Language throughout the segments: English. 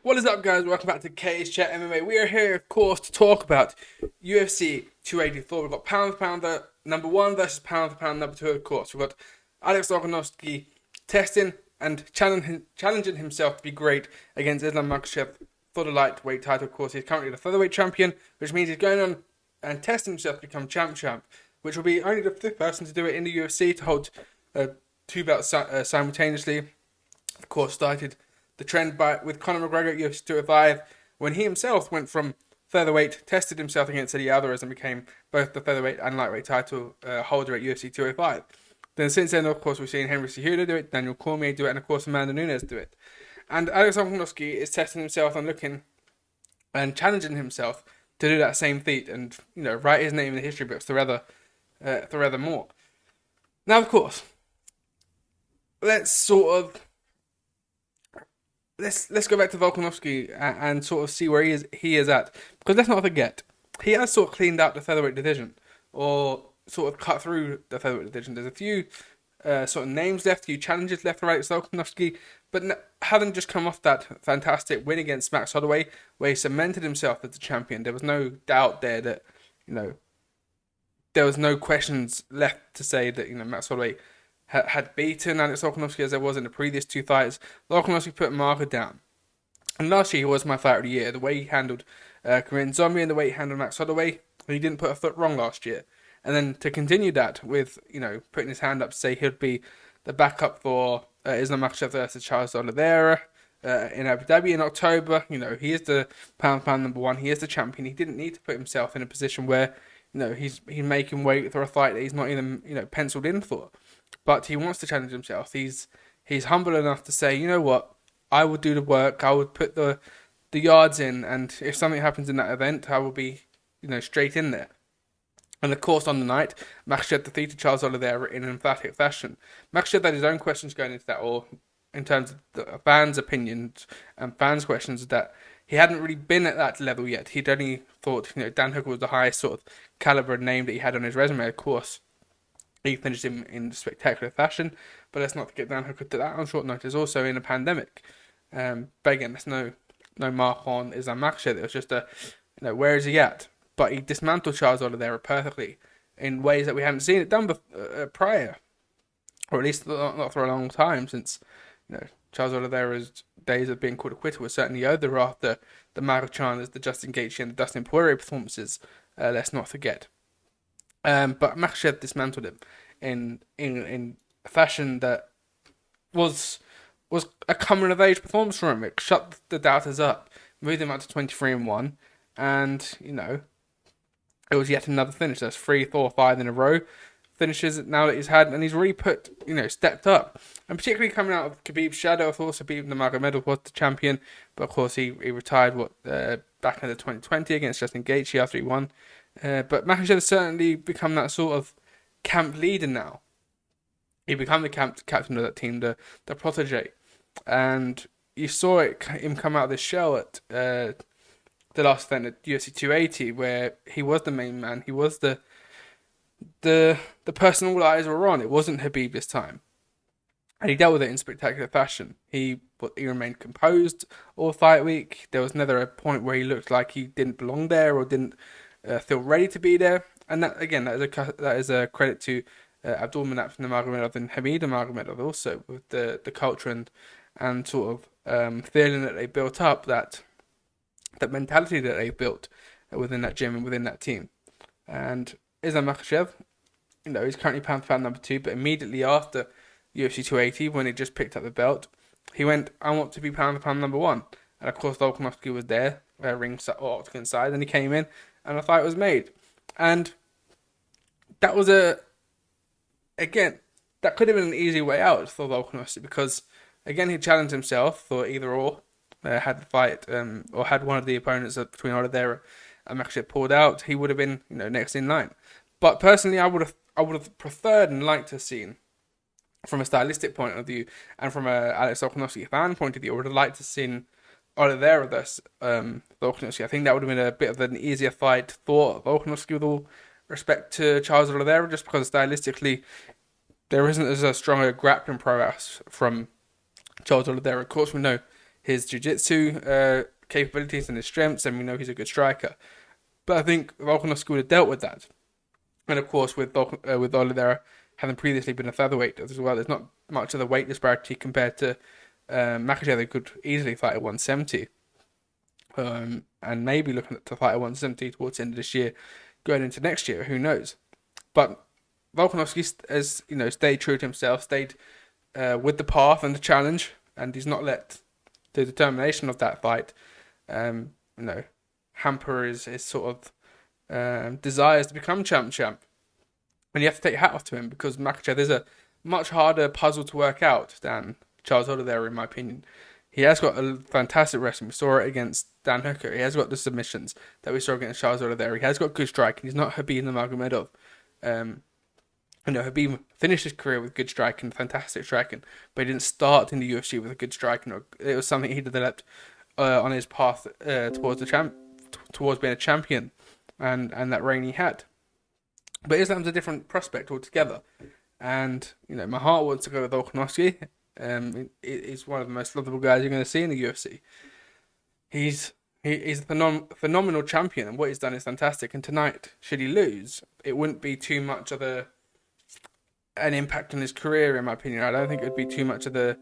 What is up, guys? Welcome back to CageChat MMA. We are here, of course, to talk about UFC 284. We've got pound for pound number one versus pound for pound number two, of course. We've got Alex Volkanovski testing and challenging himself to be great against Islam Makhachev for the lightweight title. Of course, he's currently the featherweight champion, which means he's going on and testing himself to become champ, which will be only the fifth person to do it in the UFC to hold two belts simultaneously. Of course, started the trend with Conor McGregor at UFC 205 when he himself went from featherweight, tested himself against Eddie Alvarez and became both the featherweight and lightweight title holder at UFC 205. Then since then, of course, we've seen Henry Cejudo do it, Daniel Cormier do it, and of course Amanda Nunes do it. And Alex Volkanovski is testing himself and looking and challenging himself to do that same feat and, write his name in the history books forevermore. Now, of course, let's go back to Volkanovski and sort of see where he is at. Because let's not forget, he has sort of cleaned out the featherweight division, or sort of cut through the featherweight division. There's a few sort of names left, a few challenges left for Alex Volkanovski, but having just come off that fantastic win against Max Holloway, where he cemented himself as the champion, there was no doubt there that, there was no questions left to say that, Max Holloway had beaten Alex Volkanovski as there was in the previous two fights. Volkanovski put a marker down. And last year he was my fighter of the year. The way he handled Korean Zombie and the way he handled Max Holloway, he didn't put a foot wrong last year. And then to continue that with, putting his hand up to say he'd be the backup for Islam Makhachev versus Charles Oliveira in Abu Dhabi in October. He is the pound number one. He is the champion. He didn't need to put himself in a position where, he's making weight for a fight that he's not even, penciled in for. But he wants to challenge himself. He's humble enough to say, you know what, I will do the work. I would put the yards in, and if something happens in that event, I will be, straight in there. And of course, on the night, Makhachev defeated Charles Oliveira in an emphatic fashion. Makhachev had his own questions going into that, or in terms of the fans' opinions and fans' questions, that he hadn't really been at that level yet. He'd only thought, Dan Hooker was the highest sort of caliber name that he had on his resume, of course. He finished him in spectacular fashion, but let's not forget Dan Hooker did that on short notice, also in a pandemic. But again, there's no mark on Islam Makhachev. It was just where is he at? But he dismantled Charles Oliveira perfectly in ways that we hadn't seen it done prior, or at least not for a long time, since Charles Oliveira's days of being called a quitter were certainly over after the Makhachev, the Justin Gaethje, and the Dustin Poirier performances. Let's not forget. But Makhachev dismantled him in a fashion that was a coming of age performance for him. It shut the doubters up, moved him up to 23-1, and it was yet another finish. That's 3, 4, 5 in a row finishes now that he's had, and he's really stepped up. And particularly coming out of Khabib's shadow, of course, Khabib Nurmagomedov was the champion, but of course he retired back in the 2020 against Justin Gaethje after he won. But Makhachev has certainly become that sort of camp leader now. He became the captain of that team, the protege. And you saw him come out of this shell at the last event at UFC 280, where he was the main man. He was the person all eyes were on. It wasn't Khabib this time. And he dealt with it in spectacular fashion. He remained composed all fight week. There was never a point where he looked like he didn't belong there or didn't feel ready to be there, and that is a credit to Abdulmanap Nurmagomedov and Hamid Nurmagomedov also, with the culture and sort of feeling that they built up, that mentality that they built within that gym and within that team. And Islam Makhachev, he's currently pound for pound number 2, but immediately after UFC 280, when he just picked up the belt, he went, I want to be pound for pound number 1. And of course Volkanovski was there, octagon side, and he came in, and the fight was made. And that was that could have been an easy way out for Volkanovski, because again he challenged himself for either or, had the fight or had one of the opponents between Oliveira and Makhachev pulled out, he would have been next in line. But personally, I would have preferred and liked to have seen, from a stylistic point of view and from a Alex Volkanovski fan point of view, I would have liked to have seen Oliveira versus Volkanovski. I think that would have been a bit of an easier fight for Volkanovski, with all respect to Charles Oliveira, just because stylistically there isn't as a strong a grappling prowess from Charles Oliveira. Of course, we know his jiu-jitsu capabilities and his strengths, and we know he's a good striker. But I think Volkanovski would have dealt with that. And of course, with Oliveira having previously been a featherweight as well, there's not much of the weight disparity compared to Makhachev. They could easily fight at 170. And maybe looking to fight at 170 towards the end of this year, going into next year, who knows? But Volkanovski has, stayed true to himself, stayed with the path and the challenge, and he's not let the determination of that fight, hamper his sort of desires to become champ. And you have to take your hat off to him, because Makhachev is a much harder puzzle to work out than Charles Oliveira, in my opinion. He has got a fantastic wrestling. We saw it against Dan Hooker. He has got the submissions that we saw against Charles Oliveira. He has got good striking. He's not Khabib Nurmagomedov. Khabib finished his career with good striking, fantastic striking, but he didn't start in the UFC with a good striking. It was something he developed on his path towards being a champion, and that reign he had. But Islam's a different prospect altogether, and my heart wants to go with Volkanovski. He's one of the most lovable guys you're going to see in the UFC. He's a phenomenal champion, and what he's done is fantastic. And tonight, should he lose, it wouldn't be too much of an impact on his career, in my opinion. I don't think it would be too much of a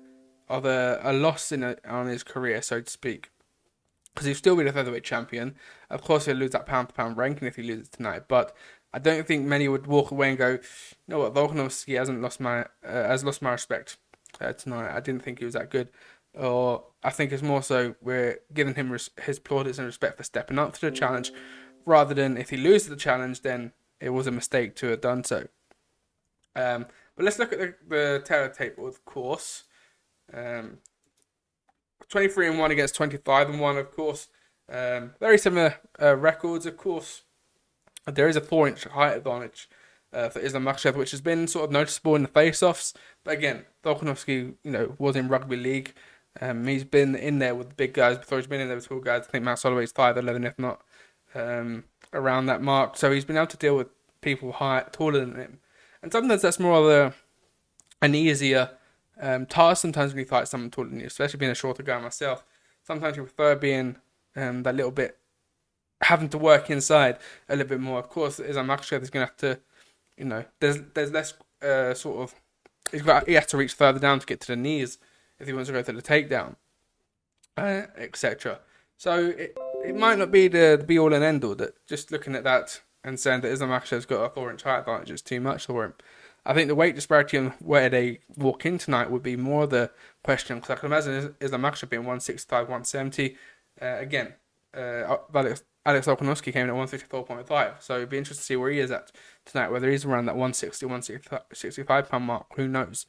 loss on his career, so to speak, because he'll still be the featherweight champion. Of course, he'll lose that pound-for-pound ranking if he loses tonight, but I don't think many would walk away and go, you know what, Volkanovski has lost my respect tonight. I didn't think he was that good. Or I think it's more so we're giving him his plaudits and respect for stepping up to the challenge, rather than if he loses the challenge, then it was a mistake to have done so. But let's look at the Taylor table, of course. 23-1 against 25-1, of course. Very similar records, of course. There is a 4-inch height advantage for Islam Makhachev, which has been sort of noticeable in the face-offs. But again, Volkanovski, was in rugby league. He's been in there with the big guys before. He's been in there with tall guys. I think Matt Holloway's 5'11", if not around that mark. So he's been able to deal with people taller than him. And sometimes that's more of an easier task. Sometimes when you fight someone taller than you, especially being a shorter guy myself, sometimes you prefer being that little bit, having to work inside a little bit more. Of course, Islam Makhachev is going to have to, there's less sort of, he has to reach further down to get to the knees if he wants to go to the takedown, etc. So it might not be the be all and end all. That just looking at that and saying that Islam Makhachev's got a 4-inch height advantage is too much for him. I think the weight disparity and where they walk in tonight would be more the question, because I can imagine Islam Makhachev being 165, 170. Again, Alex Volkanovski came in at 154.5, so it'd be interesting to see where he is at tonight, whether he's around that 160, 165 pound mark, who knows.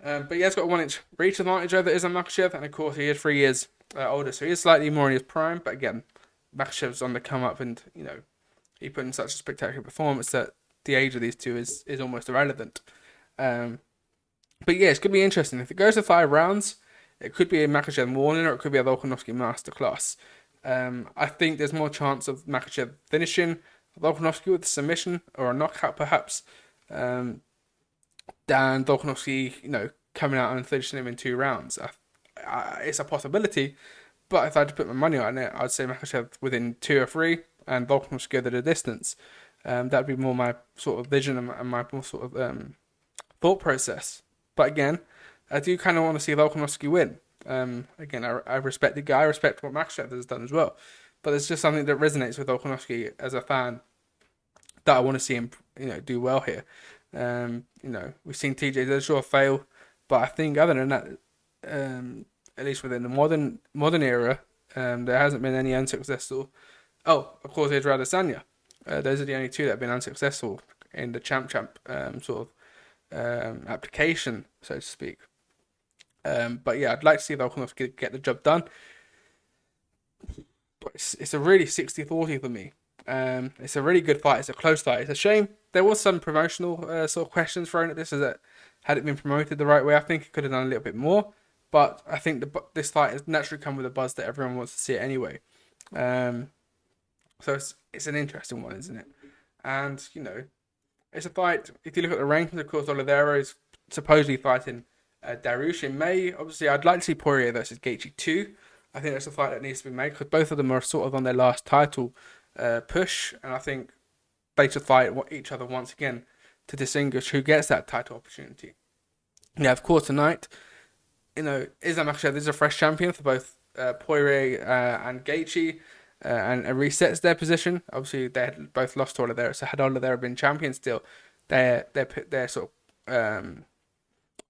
But he has got a 1-inch reach advantage over Islam Makhachev, and of course he is 3 years older, so he is slightly more in his prime, but again, Makhachev's on the come up, and he put in such a spectacular performance that the age of these two is almost irrelevant. But yeah, it's going to be interesting. If it goes to 5 rounds, it could be a Makhachev warning, or it could be a Volkanovski masterclass. I think there's more chance of Makhachev finishing Volkanovski with a submission or a knockout, perhaps, than Volkanovski, coming out and finishing him in 2 rounds. It's a possibility, but if I had to put my money on it, I'd say Makhachev within 2 or 3, and Volkanovski go the distance. That'd be more my sort of vision and my more sort of thought process. But again, I do kind of want to see Volkanovski win. Again, I respect the guy, I respect what Makhachev has done as well. But there's just something that resonates with Volkanovski as a fan that I want to see him, do well here. We've seen TJ Dillashaw fail, but I think other than that, at least within the modern era, there hasn't been any unsuccessful. Oh, of course, there's Adesanya. Those are the only 2 that have been unsuccessful in the champ sort of application, so to speak. But yeah, I'd like to see Volkanovski get the job done. But it's a really 60-40 for me. It's a really good fight. It's a close fight. It's a shame there was some promotional sort of questions thrown at this, as that had it been promoted the right way, I think it could have done a little bit more. But I think this fight has naturally come with a buzz that everyone wants to see it anyway. So it's an interesting one, isn't it? And it's a fight. If you look at the rankings, of course, Oliveira is supposedly fighting Dariush in May. Obviously, I'd like to see Poirier versus Gaethje too. I think that's a fight that needs to be made because both of them are sort of on their last title push, and I think they should fight each other once again to distinguish who gets that title opportunity. Yeah, of course, tonight, Islam Makhachev is a fresh champion for both Poirier and Gaethje, and it resets their position. Obviously, they had both lost to Oliveira, so had Oliveira been champion still, they're sort of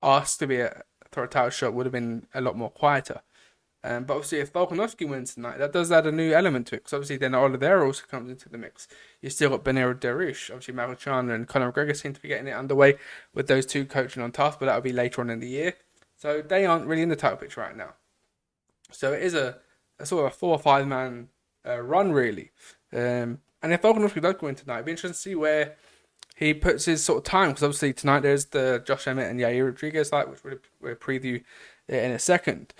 asked to be for a title shot would have been a lot more quieter. But obviously, if Volkanovski wins tonight, that does add a new element to it. Because obviously, then Oliveira also comes into the mix. You still got Benair Dariush. Obviously, Michael Chandler and Conor McGregor seem to be getting it underway with those two coaching on tough, but that'll be later on in the year. So they aren't really in the title picture right now. So it is a sort of a 4 or 5 man run, really. And if Volkanovski does go in tonight, it'd be interesting to see where he puts his sort of time. Because obviously, tonight there's the Josh Emmett and Yair Rodriguez fight, which we'll preview in a second.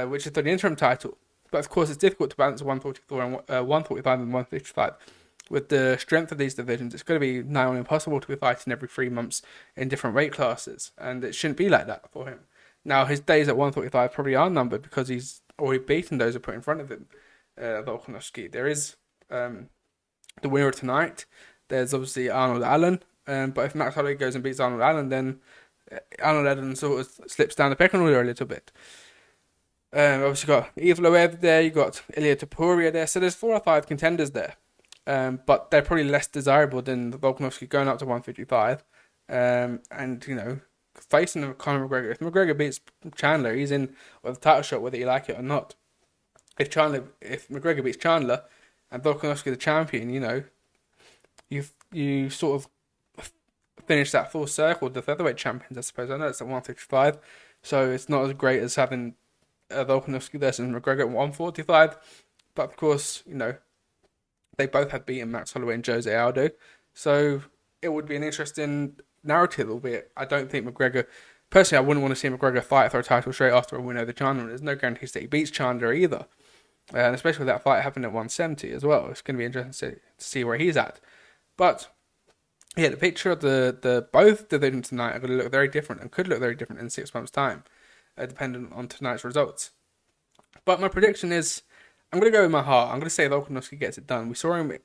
Which is for the interim title. But of course, it's difficult to balance 144 and 145 and 155. With the strength of these divisions, it's going to be nigh on impossible to be fighting every 3 months in different weight classes, and it shouldn't be like that for him. Now, his days at 145 probably are numbered because he's already beaten those who put in front of him, Volkanovski. There is the winner of tonight. There's obviously Arnold Allen, but if Max Holloway goes and beats Arnold Allen, then Arnold Allen sort of slips down the pecking order a little bit. Obviously, you got Featehrweight there, you got Ilia Topuria there, so there's 4 or 5 contenders there. But they're probably less desirable than Volkanovski going up to 155. And, facing Conor McGregor. If McGregor beats Chandler, he's in with a title shot, whether you like it or not. If McGregor beats Chandler and Volkanovski the champion, you sort of finish that full circle with the featherweight champions, I suppose. I know it's at 155, so it's not as great as having Volkanovski versus McGregor at 145, but of course, they both had beaten Max Holloway and Jose Aldo, so it would be an interesting narrative, albeit I don't think McGregor, personally, I wouldn't want to see McGregor fight for a title straight after a win over Chandler. There's no guarantees that he beats Chandler either, and especially with that fight happening at 170 as well. It's going to be interesting to see where he's at. But yeah, the picture of the both divisions tonight are going to look very different and could look very different in 6 months' time. Dependent on tonight's results. But my prediction is, I'm going to go with my heart. I'm going to say Volkanovski gets it done. We saw him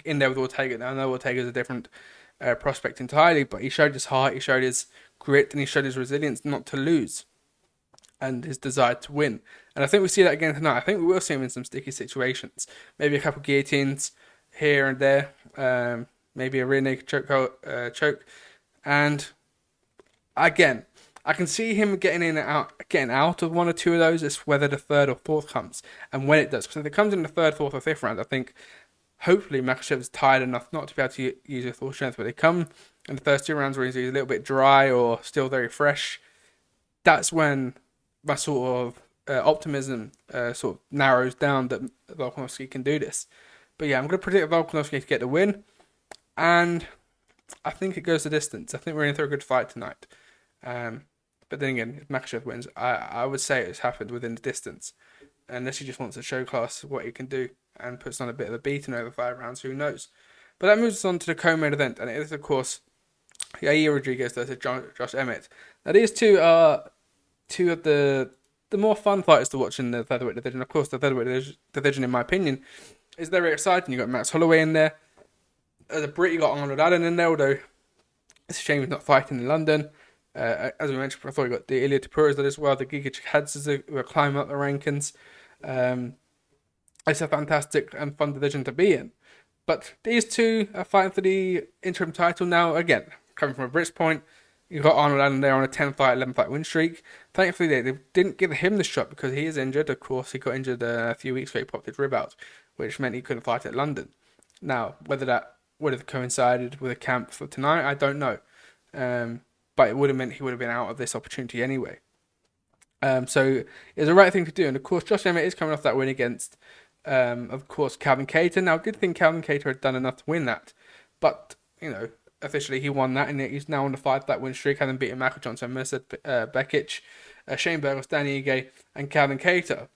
in there with Ortega. Now I know Ortega's a different prospect entirely, but he showed his heart, he showed his grit, and he showed his resilience not to lose, and his desire to win. And I think we see that again tonight. I think we will see him in some sticky situations. Maybe a couple of guillotines here and there. Maybe a rear naked choke. And again, I can see him getting out of 1 or 2 of those. It's whether the 3rd or 4th comes, and when it does. Because if it comes in the 3rd, 4th, or 5th round, I think hopefully Makhachev's tired enough not to be able to use his full strength. But they come in the first 2 rounds where he's a little bit dry or still very fresh. That's when my sort of optimism sort of narrows down that Volkanovski can do this. But yeah, I'm going to predict Volkanovski to get the win, and I think it goes the distance. I think we're in for a good fight tonight. But then again, if Makhachev wins, I would say it's happened within the distance. Unless he just wants to show class what he can do and puts on a bit of a beating over 5 rounds, who knows. But that moves us on to the co-main event, and it is, of course, Yair Rodriguez versus Josh Emmett. Now, these two are 2 of the more fun fighters to watch in the featherweight division. Of course, the featherweight division, in my opinion, is very exciting. You've got Max Holloway in there. As a Brit, you got Arnold Allen in there, although it's a shame he's not fighting in London. As we mentioned before, you got the Ilia Topuria as well, the Giga Chikadzes who are climbing up the rankings. It's a fantastic and fun division to be in. But these 2 are fighting for the interim title now. Again, coming from a Brit's point, you've got Arnold Allen there on a 10-fight, 11-fight win streak. Thankfully, they didn't give him the shot because he is injured. Of course, he got injured a few weeks ago. He popped his rib out, which meant he couldn't fight at London. Now, whether that would have coincided with a camp for tonight, I don't know. But it would have meant he would have been out of this opportunity anyway. So it's the right thing to do. And of course, Josh Emmett is coming off that win against, of course, Calvin Kattar. Now, I did think Calvin Kattar had done enough to win that. But, officially he won that, and he's now on the 5-fight win streak, having beaten Michael Johnson, Mercer Bekic, Shane Burgos, Danny Ige, and Calvin Kattar.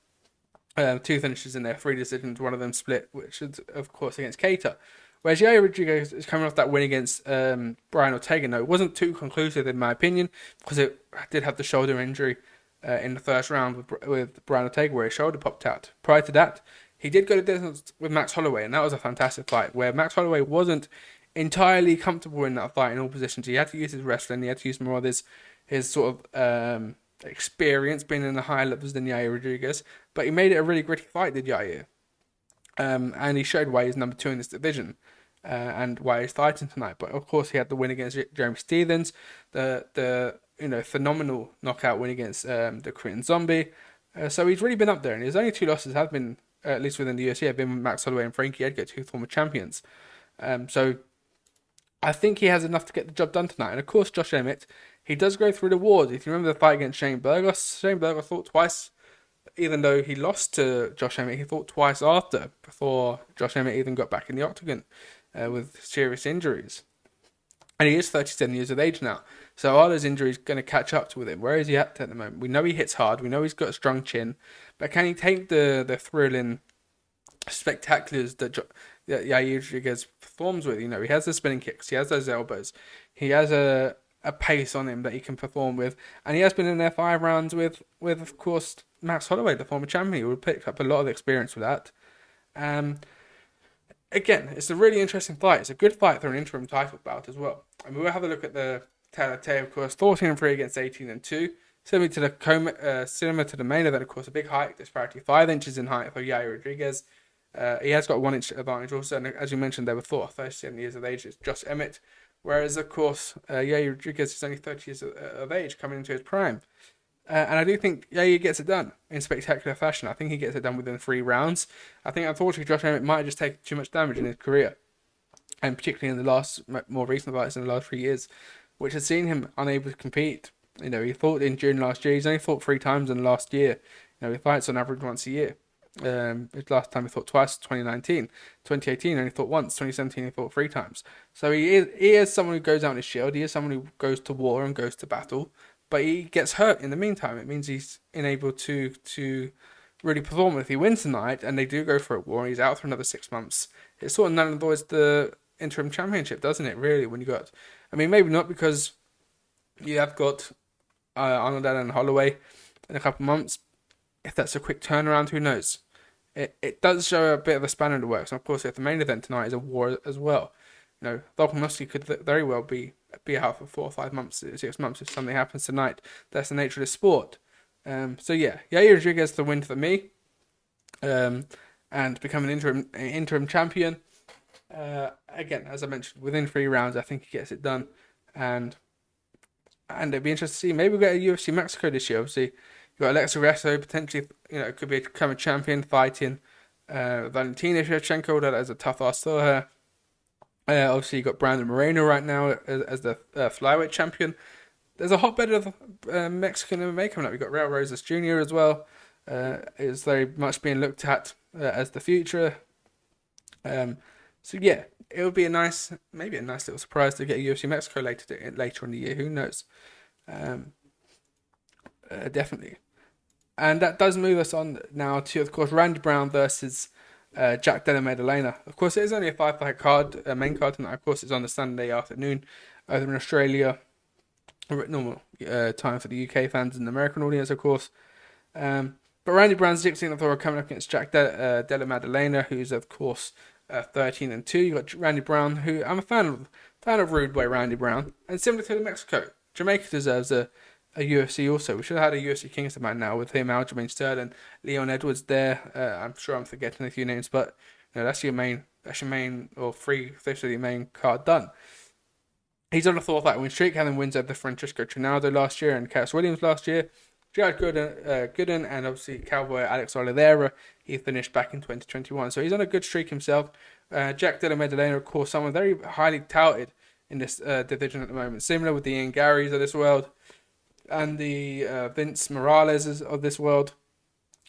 2 finishes in there, 3 decisions, one of them split, which is, of course, against Kattar. Whereas Yair Rodriguez is coming off that win against Brian Ortega. No, it wasn't too conclusive in my opinion because it did have the shoulder injury in the first round with Brian Ortega where his shoulder popped out. Prior to that, he did go to distance with Max Holloway, and that was a fantastic fight where Max Holloway wasn't entirely comfortable in that fight in all positions. He had to use his wrestling, he had to use more of his sort of experience being in the higher levels than Yair Rodriguez, but he made it a really gritty fight, did Yair. And he showed why he's number 2 in this division and why he's fighting tonight. But of course, he had the win against Jeremy Stephens, the phenomenal knockout win against the Korean Zombie. So he's really been up there, and his only 2 losses have been, at least within the UFC, have been with Max Holloway and Frankie Edgar, 2 former champions. So I think he has enough to get the job done tonight. And of course, Josh Emmett, he does go through the wars. If you remember the fight against Shane Burgos thought twice. Even though he lost to Josh Emmett, he fought twice before Josh Emmett even got back in the octagon with serious injuries. And he is 37 years of age now. So are those injuries going to catch up with him? Where is he at the moment? We know he hits hard. We know he's got a strong chin. But can he take the thrilling spectaculars that Yair Rodriguez performs with? He has the spinning kicks. He has those elbows. He has a pace on him that he can perform with. And he has been in there 5 rounds with of course, Max Holloway, the former champion, who picked up a lot of experience with that. Again, it's a really interesting fight. It's a good fight for an interim title bout as well. And we'll have a look at the tally, of course, 14-3 against 18-2. Similar to the main event, of course, a big height disparity, 5 inches in height for Yair Rodriguez. He has got a 1 inch advantage also, and as you mentioned, they were 37 years of age. It's Josh Emmett. Whereas, of course, Yair Rodriguez is only 30 years of age, coming into his prime. And I do think Yair gets it done in spectacular fashion. I think he gets it done within 3 rounds. I think, unfortunately, Josh Emmett might have just taken too much damage in his career. And particularly in the more recent fights in the last 3 years, which has seen him unable to compete. He fought in June last year. He's only fought 3 times in the last year. He fights on average once a year. His last time he fought twice, 2019. 2018 only fought once. 2017 he fought 3 times. So he is someone who goes out on his shield. He is someone who goes to war and goes to battle. But he gets hurt in the meantime. It means he's unable to really perform. If he wins tonight and they do go for a war and he's out for another 6 months, it sort of null and voids the interim championship, doesn't it, really, when you got... I mean, maybe not, because you have got Arnold and Holloway in a couple of months. If that's a quick turnaround, who knows? It does show a bit of a spanner in the works. And of course, if the main event tonight is a war as well, Volkanovski could very well be out for 4 or 5 months, 6 months if something happens tonight. That's the nature of the sport. So yeah, Yair Rodriguez the win for me, and become an interim champion. Again, as I mentioned, within 3 rounds, I think he gets it done, and it'd be interesting to see. Maybe we'll get a UFC Mexico this year. Obviously, you've got Alexa Grasso potentially, could become a champion fighting Valentina Shevchenko. That is a tough ask for her. Obviously, you've got Brandon Moreno right now as the flyweight champion. There's a hotbed of Mexican MMA coming up. You've got Raul Rosas Jr. as well. Is very much being looked at as the future. So yeah, it would be maybe a nice little surprise to get a UFC Mexico later in the year. Who knows? Definitely. And that does move us on now to, of course, Randy Brown versus Jack Della Maddalena. Of course, it is only a 5-fight card, main card tonight. Of course, it's on the Sunday afternoon over in Australia. Normal time for the UK fans and the American audience, of course. But Randy Brown's 16th Thor coming up against Jack Della Maddalena, who's, of course, 13-2. You've got Randy Brown, who I'm a fan of Rude Boy Randy Brown. And similar to Mexico, Jamaica deserves a UFC also. We should have had a UFC Kingston man now with him, Aljamain Sterling, Leon Edwards there. I'm sure I'm forgetting a few names, but that's your main, or 3/5 of your main card done. He's on a 4-fight win streak, having wins over Francisco Trinaldo last year and Cass Williams last year. Jared Gooden and obviously Cowboy Alex Oliveira, he finished back in 2021. So he's on a good streak himself. Jack Della Maddalena, of course, someone very highly touted in this division at the moment. Similar with the Ian Garys of this world and the Vince Morales of this world.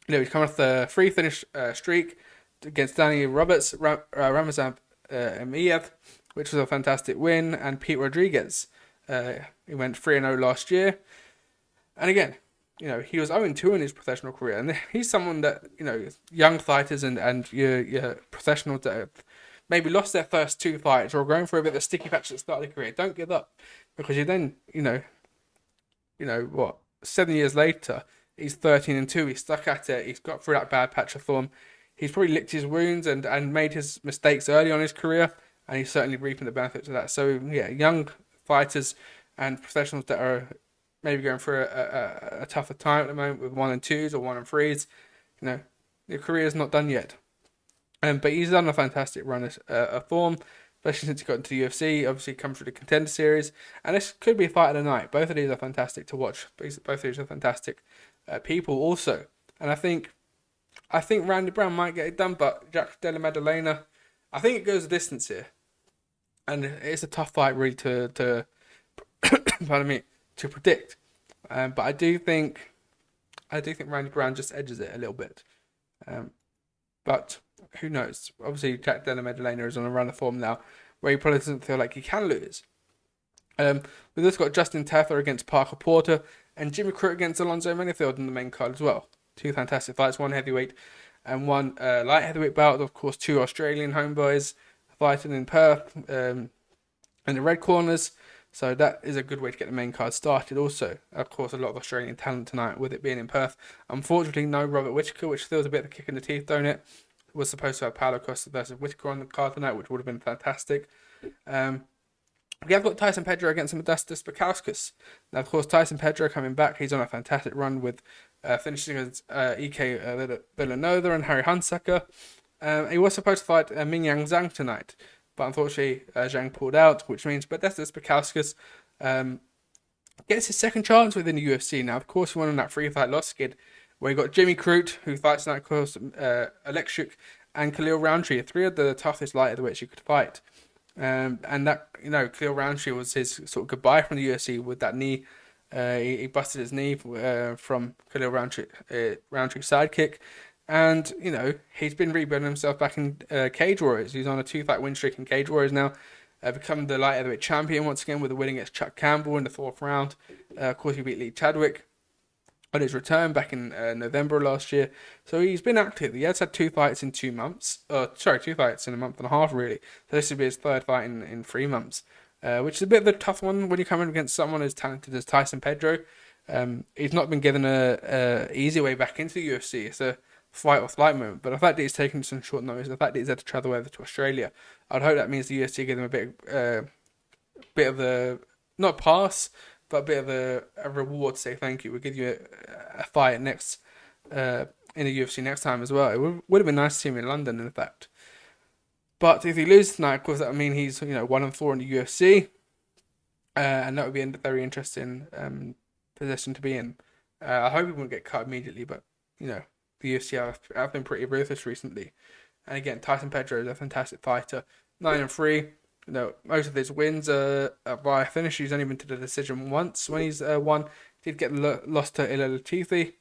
He's coming off the 3-finish streak against Danny Roberts, Ramazan Emiev, which was a fantastic win, and Pete Rodriguez. He went 3-0 last year. And again, he was 0-2 in his professional career. And he's someone that, young fighters and your professionals that have maybe lost their first 2 fights or going through a bit of a sticky patch at the start of their career, don't give up, because you then, what, 7 years later, he's 13-2. He's stuck at it. He's got through that bad patch of form. He's probably licked his wounds and made his mistakes early on in his career, and he's certainly reaping the benefits of that. So yeah, young fighters and professionals that are maybe going through a tougher time at the moment with 1-2s or 1-3s, your career is not done yet. But he's done a fantastic run of form, especially since he got into the UFC. Obviously, come through the Contender Series, and this could be a fight of the night. Both of these are fantastic to watch. Both of these are fantastic people also, and I think Randy Brown might get it done, but Jack Della Maddalena, I think it goes the distance here, and it's a tough fight really to pardon me, to predict. But I do think Randy Brown just edges it a little bit. But who knows? Obviously, Jack Della Maddalena is on a run of form now, where he probably doesn't feel like he can lose. We've also got Justin Tafa against Parker Porter and Jimmy Crute against Alonzo Menifield in the main card as well. 2 fantastic fights, 1 heavyweight and 1 light heavyweight bout. Of course, 2 Australian homeboys fighting in Perth in the red corners. So that is a good way to get the main card started also. Of course, a lot of Australian talent tonight with it being in Perth. Unfortunately, no Robert Whittaker, which feels a bit of a kick in the teeth, don't it? Was supposed to have Paulo Costa versus Whittaker on the card tonight, which would have been fantastic. We have got Tyson Pedro against Modestas Bukauskas. Now, of course, Tyson Pedro coming back. He's on a fantastic run with finishing against Ike Villanova and Harry Hunsucker. He was supposed to fight Mingyang Zhang tonight, but unfortunately, Zhang pulled out, which means Modestas Bukauskas gets his second chance within the UFC. Now, of course, he won on that 3-fight loss skid, where you got Jimmy Crute, who fights tonight, of course, Electric, and Khalil Roundtree, 3 of the toughest light heavyweights you could fight. And that, Khalil Roundtree was his sort of goodbye from the UFC with that knee. He busted his knee from Khalil Roundtree's sidekick. And, he's been rebuilding himself back in Cage Warriors. He's on a 2-fight win streak in Cage Warriors now. Become the light heavyweight champion once again with a win against Chuck Campbell in the 4th round. Of course, he beat Lee Chadwick on his return back in November last year. So he's been active. He has had 2 fights in 2 months. 2 fights in a month and a half, really. So this would be his 3rd fight in 3 months. Which is a bit of a tough one when you're coming against someone as talented as Tyson Pedro. He's not been given a easy way back into the UFC. It's a fight or flight moment. But the fact that he's taken some short notice, the fact that he's had to travel over to Australia, I'd hope that means the UFC give him a bit of a, not pass, but a bit of a reward to say thank you. We'll give you a fight in the UFC next time as well. It would have been nice to see him in London, in fact. But if he loses tonight, of course, that would mean he's 1-4 in the UFC, and that would be a very interesting position to be in. I hope he won't get cut immediately, but the UFC have been pretty ruthless recently. And again, Tyson Pedro is a fantastic fighter, 9-3. Most of his wins are by finish. He's only been to the decision once when he's won. He did get lost to Ilir Latifi.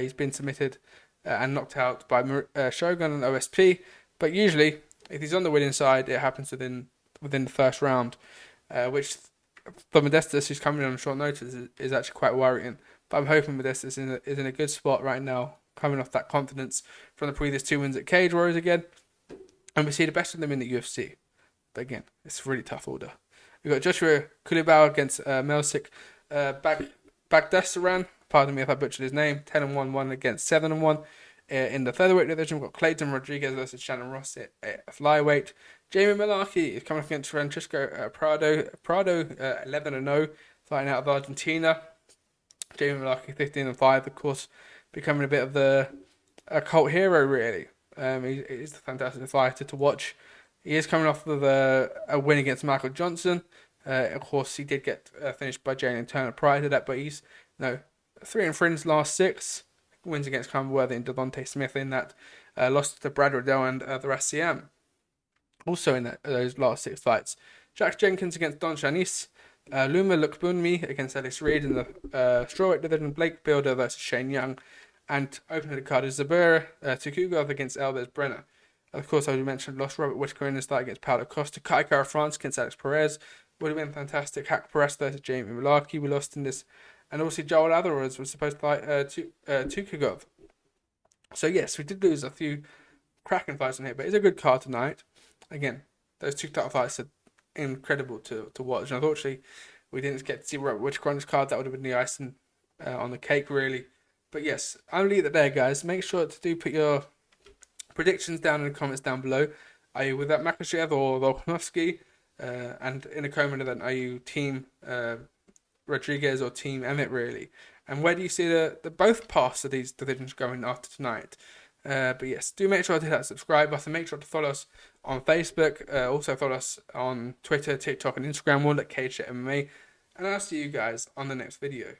He's been submitted and knocked out by Shogun and OSP. But usually, if he's on the winning side, it happens within the first round, which for Modestas, who's coming on short notice, is actually quite worrying. But I'm hoping Modestas is in a good spot right now, coming off that confidence from the previous 2 wins at Cage Warriors again. And we see the best of them in the UFC. But again, it's a really tough order. We've got Joshua Kulibau against Melsik Bagdasaryan. Pardon me if I butchered his name. 10-1, 1 against 7-1. In the featherweight division, we've got Clayton Rodriguez versus Shannon Ross at flyweight. Jamie Malarkey is coming up against Francisco Prado. 11-0, fighting out of Argentina. Jamie Malarkey 15-5, of course, becoming a bit of a cult hero, really. He's a fantastic fighter to watch. He is coming off of a win against Michael Johnson. Of course, he did get finished by Jalen Turner prior to that, but he's 3-3 in his last 6. Wins against Cumberworthy and Devontae Smith in that. Lost to Brad Riddell and the Rassiam. Also in those last 6 fights. Jack Jenkins against Don Shanice. Luma Lukbunmi against Ellis Reed in the strawweight division. Blake Builder versus Shane Young. And opening the card is Zabur Tukugov against Elvis Brenner. Of course, as we mentioned, lost Robert Whittaker in the start against Paulo Costa. Kai Kara France against Alex Perez. Would have been fantastic. Hack Perez versus Jamie Malarkey. We lost in this. And also Joel Alvarez was supposed to fight Tukugov. So yes, we did lose a few cracking fights in here, but it's a good card tonight. again, those two title fights are incredible to watch. And unfortunately, we didn't get to see which one card. That would have been the icing on the cake, really. But yes, I'll leave it there, guys. Make sure to do put your predictions down in the comments down below. Are you with that Makhachev or Volkanovski? And in the comment then, are you team Rodriguez or team Emmett, really? And where do you see the both parts of these divisions going after tonight? But yes, do make sure to hit that subscribe button. Make sure to follow us on Facebook. Also follow us on Twitter, TikTok, and Instagram, all at CageChat MMA. And I'll see you guys on the next video.